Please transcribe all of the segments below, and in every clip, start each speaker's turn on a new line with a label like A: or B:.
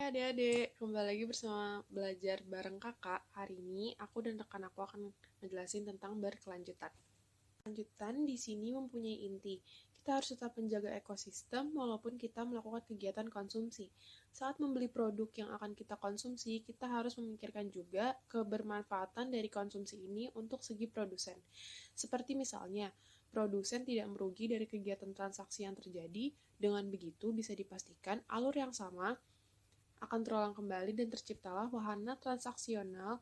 A: Hai adik-adik, kembali lagi bersama belajar bareng kakak. Hari ini aku dan rekan aku akan ngejelasin tentang berkelanjutan. Berkelanjutan di sini mempunyai inti. Kita harus tetap menjaga ekosistem walaupun kita melakukan kegiatan konsumsi. Saat membeli produk yang akan kita konsumsi, kita harus memikirkan juga kebermanfaatan dari konsumsi ini untuk segi produsen. Seperti misalnya, produsen tidak merugi dari kegiatan transaksi yang terjadi. Dengan begitu bisa dipastikan alur yang sama akan terulang kembali dan terciptalah wahana transaksional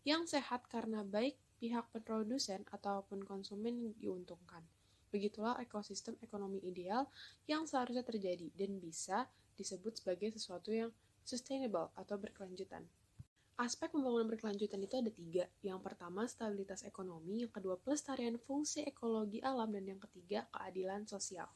A: yang sehat karena baik pihak produsen ataupun konsumen yang diuntungkan. Begitulah ekosistem ekonomi ideal yang seharusnya terjadi dan bisa disebut sebagai sesuatu yang sustainable atau berkelanjutan. Aspek pembangunan berkelanjutan itu ada 3. Yang pertama, stabilitas ekonomi. Yang kedua, pelestarian fungsi ekologi alam. Dan yang ketiga, keadilan sosial.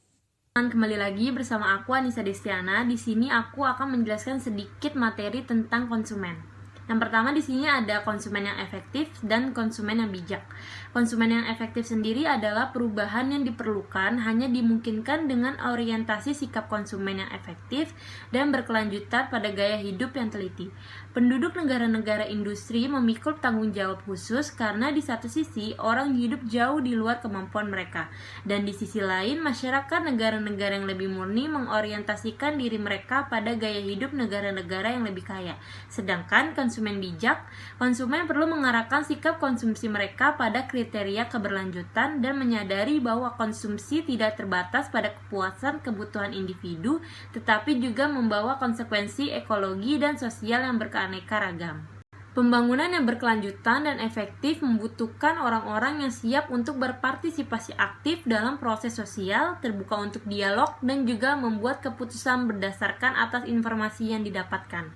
B: Kembali lagi bersama aku Anissa Destiana. Di sini aku akan menjelaskan sedikit materi tentang konsumen. Yang pertama di sini ada konsumen yang efektif dan konsumen yang bijak. Konsumen yang efektif sendiri adalah perubahan yang diperlukan hanya dimungkinkan dengan orientasi sikap konsumen yang efektif dan berkelanjutan pada gaya hidup yang teliti. Penduduk negara-negara industri memikul tanggung jawab khusus karena di satu sisi orang hidup jauh di luar kemampuan mereka, dan di sisi lain masyarakat negara-negara yang lebih murni mengorientasikan diri mereka pada gaya hidup negara-negara yang lebih kaya. Sedangkan konsumen bijak, konsumen perlu mengarahkan sikap konsumsi mereka pada kriteria keberlanjutan dan menyadari bahwa konsumsi tidak terbatas pada kepuasan kebutuhan individu, tetapi juga membawa konsekuensi ekologi dan sosial yang beraneka ragam. Pembangunan yang berkelanjutan dan efektif membutuhkan orang-orang yang siap untuk berpartisipasi aktif dalam proses sosial, terbuka untuk dialog, dan juga membuat keputusan berdasarkan atas informasi yang didapatkan.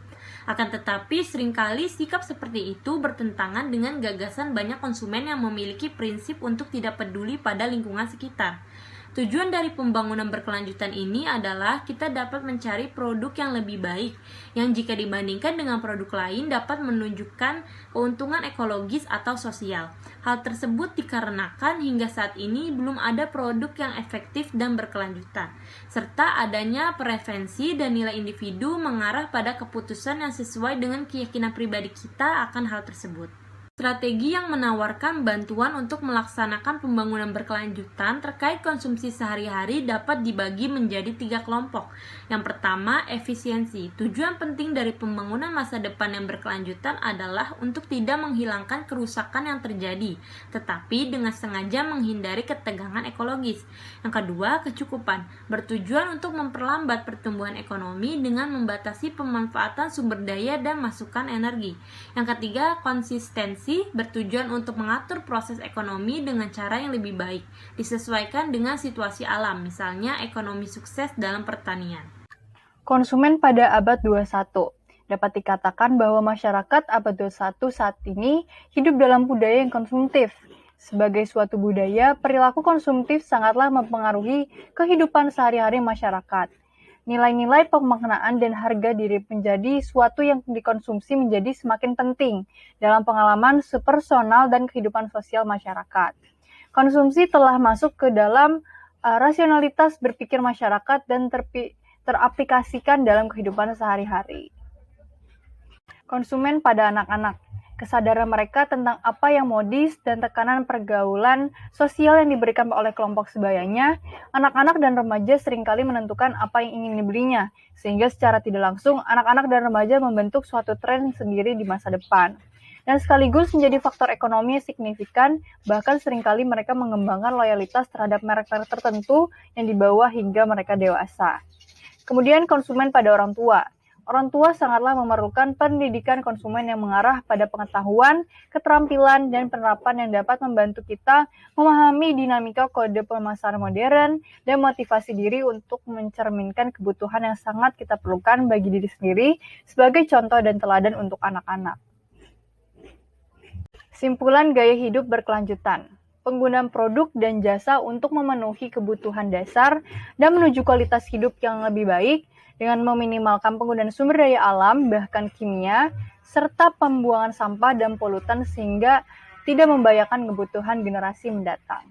B: Akan tetapi, seringkali sikap seperti itu bertentangan dengan gagasan banyak konsumen yang memiliki prinsip untuk tidak peduli pada lingkungan sekitar. Tujuan dari pembangunan berkelanjutan ini adalah kita dapat mencari produk yang lebih baik, yang jika dibandingkan dengan produk lain dapat menunjukkan keuntungan ekologis atau sosial. Hal tersebut dikarenakan hingga saat ini belum ada produk yang efektif dan berkelanjutan, serta adanya preferensi dan nilai individu mengarah pada keputusan yang sesuai dengan keyakinan pribadi kita akan hal tersebut. Strategi yang menawarkan bantuan untuk melaksanakan pembangunan berkelanjutan terkait konsumsi sehari-hari dapat dibagi menjadi 3 kelompok. Yang pertama, efisiensi. Tujuan penting dari pembangunan masa depan yang berkelanjutan adalah untuk tidak menghilangkan kerusakan yang terjadi, tetapi dengan sengaja menghindari ketegangan ekologis. Yang kedua, kecukupan. Bertujuan untuk memperlambat pertumbuhan ekonomi dengan membatasi pemanfaatan sumber daya dan masukan energi. Yang ketiga, konsistensi, bertujuan untuk mengatur proses ekonomi dengan cara yang lebih baik, disesuaikan dengan situasi alam, misalnya ekonomi sukses dalam pertanian.
C: Konsumen pada abad 21. Dapat dikatakan bahwa masyarakat abad 21 saat ini hidup dalam budaya yang konsumtif. Sebagai suatu budaya, perilaku konsumtif sangatlah mempengaruhi kehidupan sehari-hari masyarakat. Nilai-nilai pemaknaan dan harga diri menjadi suatu yang dikonsumsi menjadi semakin penting dalam pengalaman personal dan kehidupan sosial masyarakat. Konsumsi telah masuk ke dalam rasionalitas berpikir masyarakat dan teraplikasikan dalam kehidupan sehari-hari. Konsumen pada anak-anak. Kesadaran mereka tentang apa yang modis dan tekanan pergaulan sosial yang diberikan oleh kelompok sebayanya, anak-anak dan remaja seringkali menentukan apa yang ingin dibelinya, sehingga secara tidak langsung anak-anak dan remaja membentuk suatu tren sendiri di masa depan. Dan sekaligus menjadi faktor ekonomi yang signifikan, bahkan seringkali mereka mengembangkan loyalitas terhadap merek-merek tertentu yang dibawa hingga mereka dewasa. Kemudian konsumen pada orang tua. Orang tua sangatlah memerlukan pendidikan konsumen yang mengarah pada pengetahuan, keterampilan, dan penerapan yang dapat membantu kita memahami dinamika kode pemasaran modern dan motivasi diri untuk mencerminkan kebutuhan yang sangat kita perlukan bagi diri sendiri sebagai contoh dan teladan untuk anak-anak. Simpulan gaya hidup berkelanjutan. Penggunaan produk dan jasa untuk memenuhi kebutuhan dasar dan menuju kualitas hidup yang lebih baik dengan meminimalkan penggunaan sumber daya alam, bahkan kimia, serta pembuangan sampah dan polutan sehingga tidak membahayakan kebutuhan generasi mendatang.